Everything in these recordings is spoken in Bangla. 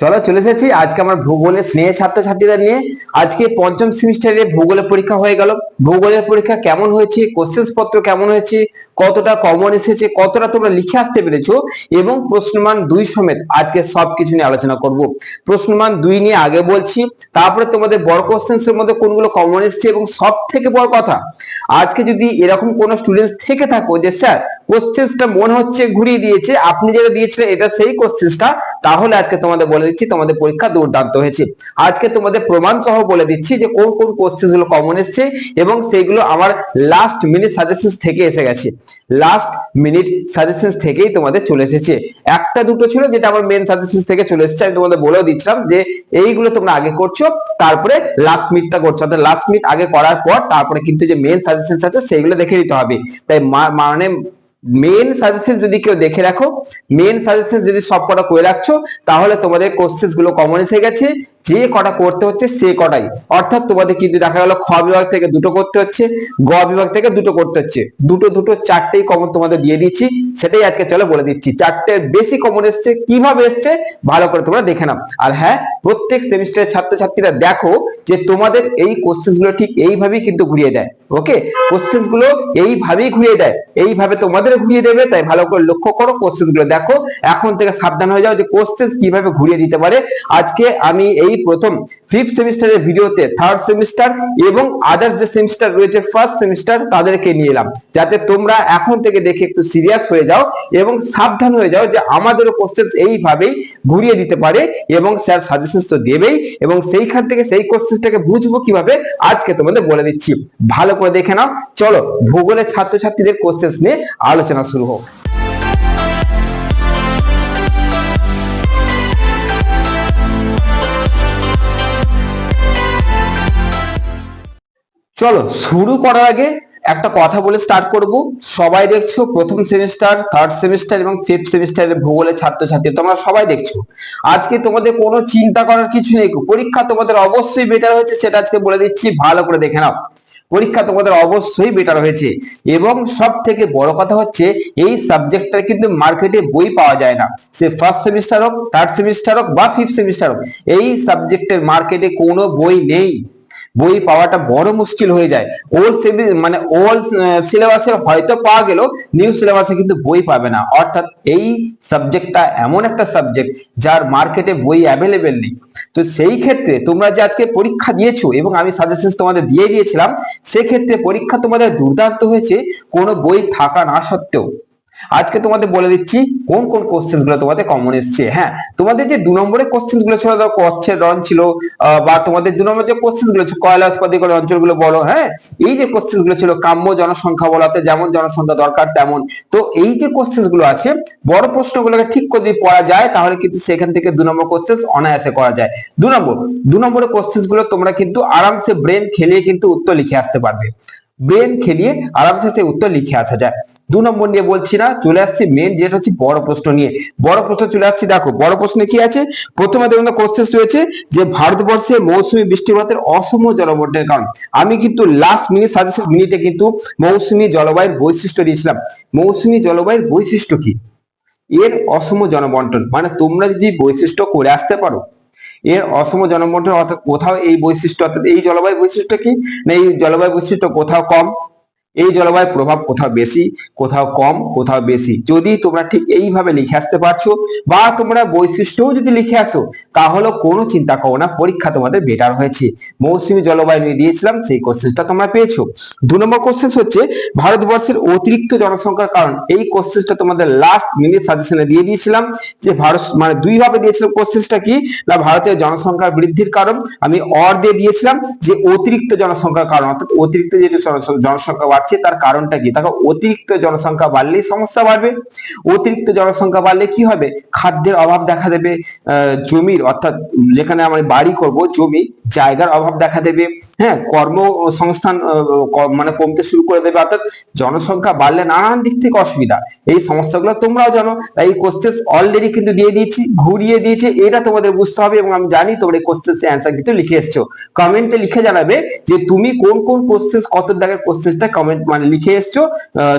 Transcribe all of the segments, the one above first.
চলো চলে এসেছি আজকে আমার ভূগোলের স্নেহ ছাত্রছাত্রীদের নিয়ে। আজকে পঞ্চম সেমিস্টারে ভূগোলের পরীক্ষা হয়ে গেল। ভূগোলের পরীক্ষা কেমন হয়েছে, কোশ্চেন পত্র কেমন হয়েছে, কতটা কমন এসেছে, কতটা তোমরা লিখে আসতে পেরেছো এবং প্রশ্নমান 2 সমেত আজকে সবকিছু নিয়ে আলোচনা করব। প্রশ্নমান 2 নিয়ে আগে বলছি, তারপরে তোমাদের বড় কোশ্চেন্স এর মধ্যে কোনগুলো কমন এসেছে এবং সব থেকে বড় কথা, আজকে যদি এরকম কোনো স্টুডেন্টস থেকে থাকো যে স্যার কোশ্চেন্সটা মনে হচ্ছে ঘুরিয়ে দিয়েছে, আপনি যেটা দিয়েছিলেন এটা সেই কোশ্চেন্সটা, তাহলে আজকে তোমাদের বলে দিচ্ছি তোমাদের পরীক্ষা দুর্দান্ত হয়েছে। আজকে তোমাদের প্রমাণ সহ বলে দিচ্ছি যে কোন কোন কোশ্চেন গুলো কমন এসেছে এবং সেগুলো আমার লাস্ট মিনিট সাজেশনস থেকে এসে গেছে। লাস্ট মিনিট সাজেশনস থেকেই তোমাদের চলে এসেছে। একটা দুটো ছিল যেটা আমার মেন সাজেশনস থেকে চলে এসেছে, আমি তোমাদের বলেও দিচ্ছিলাম যে এইগুলো তোমরা আগে করছো, তারপরে লাস্ট মিনিটটা করছো, অর্থাৎ লাস্ট মিনিট আগে করার পর তারপরে কিন্তু যে মেন সাজেশনস আছে সেগুলো দেখে নিতে হবে। তাই মানে মেন সাজেশন যদি কেউ দেখে রাখো, মেন সাজেশন যদি সব কটা করে রাখছো, তাহলে তোমাদের কোশ্চেন গুলো কমন এসে গেছে। যে কটা করতে হচ্ছে সে কটাই, অর্থাৎ তোমাদের কিন্তু দেখা গেল খ বিভাগ থেকে দুটো করতে হচ্ছে, গ বিভাগ থেকে দুটো করতে হচ্ছে, দুটো দুটো চারটেই কমন তোমাদের দিয়ে দিচ্ছি। সেটাই আজকে চলো বলে দিচ্ছি, চারটের বেশি কমন এসছে, কিভাবে এসছে ভালো করে তোমরা দেখে নাও। আর হ্যাঁ, প্রত্যেক সেমিস্টারের ছাত্রছাত্রীরা দেখো যে তোমাদের এই কোশ্চেন গুলো ঠিক এইভাবেই কিন্তু ঘুরিয়ে দেয়। ওকে, কোশ্চেন গুলো এইভাবেই ঘুরিয়ে দেয়, এইভাবে তোমাদের ঘুরিয়ে দেবে। তাই ভালো করে লক্ষ্য করো, কোশ্চেন গুলো দেখো, এখন থেকে সাবধান হয়ে যাও যে কোশ্চেন কিভাবে ঘুরিয়ে দিতে পারে। আজকে আমি এই প্রথম 5th সেমিস্টারের ভিডিওতে 3rd সেমিস্টার এবং আদার্স যে সেমিস্টার রয়েছে 1st সেমিস্টার তাদেরকে নিয়ে এলাম, যাতে তোমরা এখন থেকে দেখে একটু সিরিয়াস হয়ে যাও এবং সাবধান হয়ে যাও যে আমাদেরও কোশ্চেন এইভাবেই ঘুরিয়ে দিতে পারে এবং স্যার সাজেশনস তো দেবেই, এবং সেইখান থেকে সেই কোশ্চেনটাকে বুঝবো কিভাবে আজকে তোমাদের বলে দিচ্ছি। ভালো করে দেখে নাও। চলো ভূগোলের ছাত্রছাত্রীদের কোশ্চেন নিয়ে আলোচনা শুরু হোক। চলো শুরু করার আগে একটা কথা বলে স্টার্ট করব। সবাই দেখছো প্রথম সেমিস্টার, 3rd সেমিস্টার এবং 5th সেমিস্টারের ভূগোলের ছাত্রছাত্রী তোমরা সবাই দেখছো। আজকে তোমাদের কোনো চিন্তা করার কিছু নেই, পরীক্ষা তোমাদের অবশ্যই বেটার হয়েছে, সেটা আজকে বলে দিচ্ছি, ভালো করে দেখে নাও। পরীক্ষা তোমাদের অবশ্যই বেটার হয়েছে এবং সব থেকে বড় কথা হচ্ছে এই সাবজেক্টটা কিন্তু মার্কেটে বই পাওয়া যায় না। সে 1st সেমিস্টার হোক, 3rd সেমিস্টার হোক বা 5th সেমিস্টার হোক, এই সাবজেক্টের মার্কেটে কোনো বই নেই। বই পাওয়াটা বড় মুশকিল হয়ে যায়। ওল্ড সিলেবাসের হয়তো পাওয়া গেল, নিউ সিলেবাসে কিন্তু বই পাবে না। অর্থাৎ এই সাবজেক্টটা এমন একটা সাবজেক্ট যার মার্কেটে বই অ্যাভেলেবেল নেই। তো সেই ক্ষেত্রে তোমরা যে আজকে পরীক্ষা দিয়েছো এবং আমি সাজেশন তোমাদের দিয়ে দিয়েছিলাম, সেক্ষেত্রে পরীক্ষা তোমাদের দুর্দান্ত হয়েছে কোনো বই থাকা না সত্ত্বেও। আজকে তোমাদের বলে দিচ্ছি কোন কোন কোশ্চেন গুলো তোমাদের কমন এসছে। হ্যাঁ, তোমাদের যে 2 নম্বরের কোশ্চেন গুলো ছিল, কচ্ছের রন ছিল, বা তোমাদের 2 নম্বর যে কোশ্চেন গুলো ছিল কয়লা উৎপাদনকারী অঞ্চলগুলো বলো, হ্যাঁ এই যে কোশ্চেন গুলো ছিল কাম্য জনসংখ্যা বলাতে যেমন জনসংখ্যা দরকার তেমন। তো এই যে কোশ্চেন গুলো আছে, বড় প্রশ্নগুলোকে ঠিক করে যদি পড়া যায় তাহলে কিন্তু সেখান থেকে 2 নম্বর কোশ্চেন অনায়াসে করা যায়। 2 নম্বরের কোশ্চেন গুলো তোমরা কিন্তু আরামসে ব্রেন খেলিয়ে কিন্তু উত্তর লিখে আসতে পারবে। ব্রেন খেলিয়ে আরামসে সেই উত্তর লিখে আসা যায়। 2 নম্বর নিয়ে বলছি না, চলে আসছি মেন যেটা হচ্ছে বড় প্রশ্ন নিয়ে। বড় প্রশ্ন চলে আসছি, দেখো বড় প্রশ্নে কি আছে। প্রথমে তোমাদের কোশ্চেন রয়েছে যে ভারতবর্ষে মৌসুমী বৃষ্টিপাতের অসম জলবন্টনের কারণ। আমি কিন্তু লাস্ট মিনিটে কিন্তু মৌসুমী জলবায়ুর বৈশিষ্ট্য দিয়েছিলাম। মৌসুমী জলবায়ুর বৈশিষ্ট্য কি? এর অসম জনবন্টন, মানে তোমরা যদি বৈশিষ্ট্য করে আসতে পারো এর অসম জনবন্টন, অর্থাৎ কোথাও এই বৈশিষ্ট্য, অর্থাৎ এই জলবায়ু বৈশিষ্ট্য কি না, এই জলবায়ু বৈশিষ্ট্য কোথাও কম, এই জলবায়ুর প্রভাব কোথাও বেশি, কোথাও কম, কোথাও বেশি। যদি তোমরা ঠিক এইভাবে লিখে আসতে পারছো বা তোমরা বৈশিষ্ট্যও যদি লিখে আসো, তাহলে কোনো চিন্তা করো না, পরীক্ষা তোমাদের বেটার হয়েছে। মৌসুমী জলবায়ু নিয়ে দিয়েছিলাম, সেই কোশ্চেনটা তোমরা পেয়েছো। 2 নম্বর কোশ্চেন হচ্ছে ভারতবর্ষের অতিরিক্ত জনসংখ্যার কারণ। এই কোশ্চেনটা তোমাদের লাস্ট মিনিট সাজেশনে দিয়ে দিয়েছিলাম যে ভারত, মানে 2 ভাবে দিয়েছিলাম। কোশ্চেনটা কি না, ভারতের জনসংখ্যা বৃদ্ধির কারণ আমি অর দিয়ে দিয়েছিলাম যে অতিরিক্ত জনসংখ্যার কারণ, অর্থাৎ অতিরিক্ত যে জনসংখ্যা বাড়ছে তার কারণটা কি। দেখো অতিরিক্ত জনসংখ্যা বাড়লেই সমস্যা বাড়বে। অতিরিক্ত জনসংখ্যা বাড়লে কি হবে, খাদ্যের অভাব দেখা দেবে। জমির, অর্থাৎ যেখানে আমি বাড়ি করব, জায়গার অভাব দেখা দেবে, হ্যাঁ, কর্মসংস্থান মানে কমতে শুরু করে দেবে, অর্থাৎ জনসংখ্যা বাড়লে নানান দিক থেকে অসুবিধা। এই সমস্যাগুলো তোমরাও জানো, তাই এই কোশ্চেন অলরেডি কিন্তু দিয়ে দিয়েছি, ঘুরিয়ে দিয়েছি, এটা তোমাদের বুঝতে হবে। এবং আমি জানি তোমরা এই কোশ্চেন এর অ্যান্সার কিন্তু লিখে এসছো। কমেন্টে লিখে জানাবে যে তুমি কোন কোন কোশ্চেন, কত দাগের কোশ্চেনটা কমেন্ট মানে লিখে এসছো,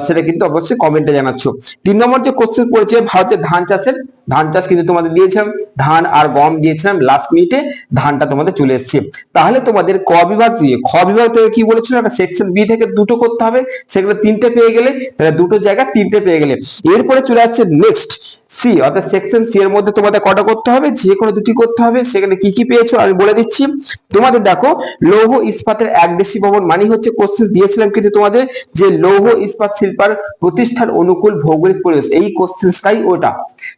সেটা কিন্তু অবশ্যই কমেন্টে জানাচ্ছ। 3 নম্বর যে কোশ্চেন পড়েছে ভারতের ধান চাষের, ধান চাষ কিন্তু তোমাদের দিয়েছিলাম, ধান আর গম দিয়েছিলাম, লাস্ট মিনিটে ধানটা তোমাদের চলে এসেছে। তাহলে তোমাদের ক বিভাগ দিয়ে, খ বিভাগ থেকে কি বলেছিল, একটা সেকশন বি থেকে দুটো করতে হবে, সেগুলো 3টে পেয়ে গেলে, তাহলে দুটো জায়গা 3টে পেয়ে গেলে। এরপরে চলে আসছে নেক্সট সি, অর্থাৎ সেকশন সি এর মধ্যে তোমাদের কটা করতে হবে, যে কোনো দুটি করতে হবে। সেখানে কি কি পেয়েছো আমি বলে দিচ্ছি তোমাদের। দেখো, লৌহ ইস্পাতের একদেশী ভবন মানে হচ্ছে, কোশ্চেন দিয়েছিলাম কিন্তু তোমাদের, যে লৌহ ইস্পাত শিল্পার প্রতিষ্ঠান অনুকূল ভৌগোলিক পরিবেশ, এই কোশ্চেনটাই ওটা।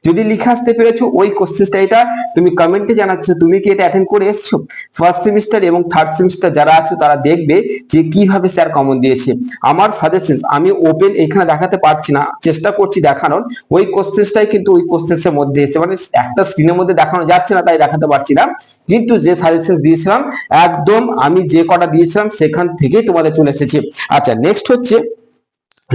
যদি লিখে আসতে পেরেছো ওই কোশ্চেনটা এটা, তুমি কমেন্টে জানাচ্ছ তুমি কি এটা অ্যাটেন্ড করে এসছো। ফার্স্ট সেমিস্টার এবং থার্ড সেমিস্টার যারা আছো তারা দেখবে যে কিভাবে স্যার কমন দিয়েছে। আমার সাজেশন, আমি ওপেন এখানে দেখাতে পারছি না, চেষ্টা করছি দেখানোর, ওই কোশ্চেনটাই কিন্তু ওই কোশ্চেনের মধ্যে এসে, মানে একটা স্ক্রিনের মধ্যে দেখানো যাচ্ছে না তাই দেখাতে পারছি না, কিন্তু যে সাজেশন দিয়েছিলাম একদম আমি যে কটা দিয়েছিলাম সেখান থেকেই তোমাদের চলে এসেছে। আচ্ছা, নেক্সট হচ্ছে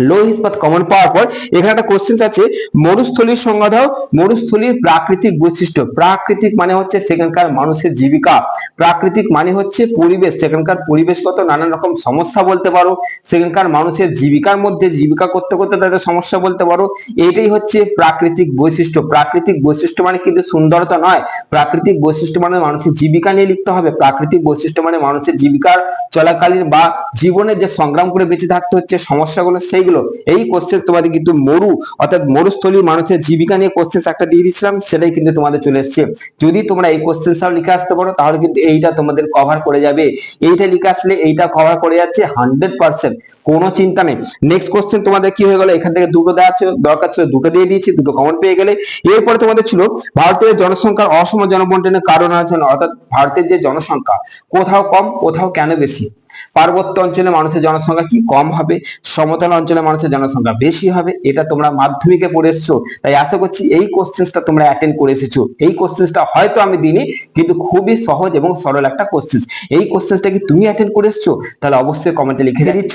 লৌহ ইস্পাত কমন পাওয়ার পর এখানে একটা কোশ্চেন আছে, মরুস্থলীর সংজ্ঞা দাও। মরুস্থলীর প্রাকৃতিক বৈশিষ্ট্য, প্রাকৃতিক মানে হচ্ছে সেখানকার মানুষের জীবিকা, প্রাকৃতিক মানে হচ্ছে পরিবেশ, সেখানকার পরিবেশগত নানান রকম সমস্যা বলতে পারো, সেখানকার মানুষের জীবিকার মধ্যে জীবিকা করতে করতে তাদের সমস্যা বলতে পারো। এটাই হচ্ছে প্রাকৃতিক বৈশিষ্ট্য। প্রাকৃতিক বৈশিষ্ট্য মানে কিন্তু সুন্দরতা নয়, প্রাকৃতিক বৈশিষ্ট্য মানে মানুষের জীবিকা নিয়ে লিখতে হবে। প্রাকৃতিক বৈশিষ্ট্য মানে মানুষের জীবিকার চলাকালীন বা জীবনে যে সংগ্রাম করে বেঁচে থাকতে হচ্ছে সমস্যাগুলো, সেইগুলো। এই কোশ্চেন তোমাদের কিন্তু মরু অর্থাৎ মরুস্থলীর মানুষের জীবিকা নিয়ে কোশ্চেন একটা দিয়ে দিয়েছিলাম, সেটাই কিন্তু তোমাদের চলে এসেছে। যদি তোমরা এই কোশ্চেনটাও লিখে আসতে পারো তাহলে কিন্তু এইটা তোমাদের কভার করে যাবে। এইটা লিখে আসলে এইটা কভার করে যাচ্ছে 100%, কোনো চিন্তা নেই। নেক্সট কোশ্চেন তোমাদের কি হয়ে গেল, এখান থেকে দুটো দেওয়া দরকার ছিল, দুটো দিয়ে দিয়েছি, দুটো কমন পেয়ে গেলে। এরপরে তোমাদের ছিল ভারতের জনসংখ্যার অসম জনবন্টনের কারণ আছে, অর্থাৎ ভারতের যে জনসংখ্যা কোথাও কম কোথাও কেন বেশি। পার্বত্য অঞ্চলে মানুষের জনসংখ্যা কি কম হবে, সমতল অঞ্চলে মানুষের জনসংখ্যা বেশি হবে, এটা তোমরা মাধ্যমিকে পড়ে এসছো। তাই আশা করছি এই কোশ্চেনটা তোমরা অ্যাটেন্ড করে এসেছো। এই কোশ্চেনটা হয়তো আমি দিইনি, কিন্তু খুবই সহজ এবং সরল একটা কোশ্চেন। এই কোশ্চেনটা কি তুমি অ্যাটেন্ড করে এসছো, তাহলে অবশ্যই কমেন্টে লিখে দিচ্ছ।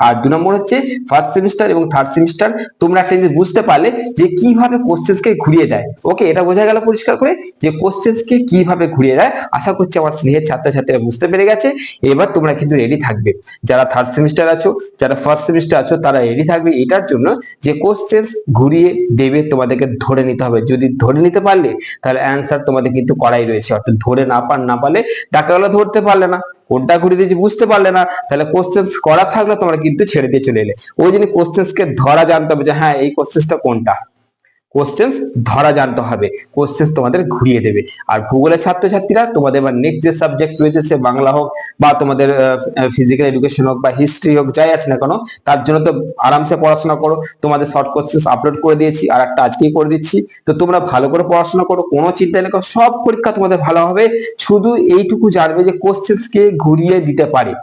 আর 2 নম্বর হচ্ছে ফার্স্ট সেমিস্টার এবং থার্ড সেমিস্টার তোমরা একটা জিনিস বুঝতে পারলে যে কিভাবে কোশ্চেনকে ঘুরিয়ে দেয়। ওকে, এটা বোঝা গেল পরিষ্কার করে যে কোশ্চেনকে কিভাবে ঘুরিয়ে দেয়। আশা করছি আমার স্নেহের ছাত্রছাত্রীরা বুঝতে পেরে গেছে। এবার তোমরা কিন্তু রেডি থাকবে, যারা থার্ড সেমিস্টার আছো, যারা ফার্স্ট সেমিস্টার আছো, তারা রেডি থাকবে এটার জন্য যে কোশ্চেন ঘুরিয়ে দেবে, তোমাদেরকে ধরে নিতে হবে। যদি ধরে নিতে পারলে তাহলে অ্যান্সার তোমাদের কিন্তু করাই রয়েছে, অর্থাৎ ধরে না পারলে দেখা গেলো ধরতে পারলে না, কোনটা ঘুরিয়ে দিয়েছি বুঝতে পারলে না, তাহলে কোশ্চেন করা থাকলে তোমরা কিন্তু ছেড়ে দিয়ে চলে এলে। ওই জন্য কোশ্চেনকে ধরা জানতে হবে যে হ্যাঁ এই কোশ্চেনটা কোনটা, কোশ্চেন ধরা জানতে হবে, কোশ্চেন তোমাদের ঘুরিয়ে দেবে। আর ভূগোলের ছাত্রছাত্রীরা তোমাদের এবার নেক্সট যে সাবজেক্ট রয়েছে, সে বাংলা হোক বা তোমাদের ফিজিক্যাল এডুকেশন হোক বা হিস্ট্রি হোক, যাই আছে না কেন, তার জন্য তো আরামসে পড়াশোনা করো। তোমাদের শর্ট কোশ্চেন আপলোড করে দিয়েছি, আর একটা আজকেই করে দিচ্ছি। তো তোমরা ভালো করে পড়াশোনা করো, কোনো চিন্তা নেই, সব পরীক্ষা তোমাদের ভালো হবে। শুধু এইটুকু জানবে যে কোশ্চেনকে ঘুরিয়ে দিতে পারে।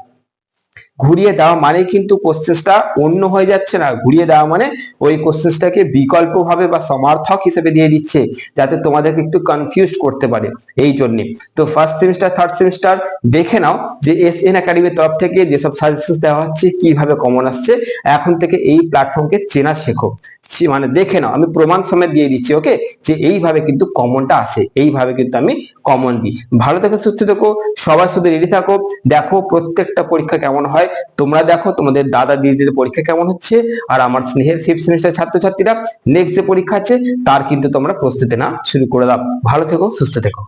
ঘুরিয়ে দেওয়া মানে কিন্তু কোশ্চেনটা অন্য হয়ে যাচ্ছে না, ঘুরিয়ে দেওয়া মানে ওই কোশ্চেনটাকে বিকল্প ভাবে বা সমার্থক হিসেবে দিয়ে দিচ্ছে, যাতে তোমাদেরকে একটু কনফিউজ করতে পারে। এই জন্য তো ফার্স্ট সেমিস্টার থার্ড সেমিস্টার দেখে নাও যে এসএন একাডেমির তরফ থেকে যেসব সাজেশন দেওয়া হচ্ছে, কিভাবে কমন আসছে। এখন থেকে এই প্ল্যাটফর্মকে চেনা শেখো, মানে দেখে নাও, আমি প্রমাণ সমেত দিয়ে দিচ্ছি। ওকে, যে এইভাবে কিন্তু কমনটা আসে, এইভাবে কিন্তু আমি কমন দিই। ভালো থেকো, সুস্থ থেকো, সবাই শুধু রেডি থাকো। দেখো প্রত্যেকটা পরীক্ষা কেমন হয়, তোমরা দেখো তোমাদের দাদা দিদিদের পরীক্ষা কেমন হচ্ছে। আর আমার স্নেহের ফিফথ সেমিস্টার ছাত্রছাত্রীরা নেক্সট যে পরীক্ষা আছে তার কিন্তু তোমরা প্রস্তুতি না শুরু করে দাও। ভালো থেকো, সুস্থ থেকো।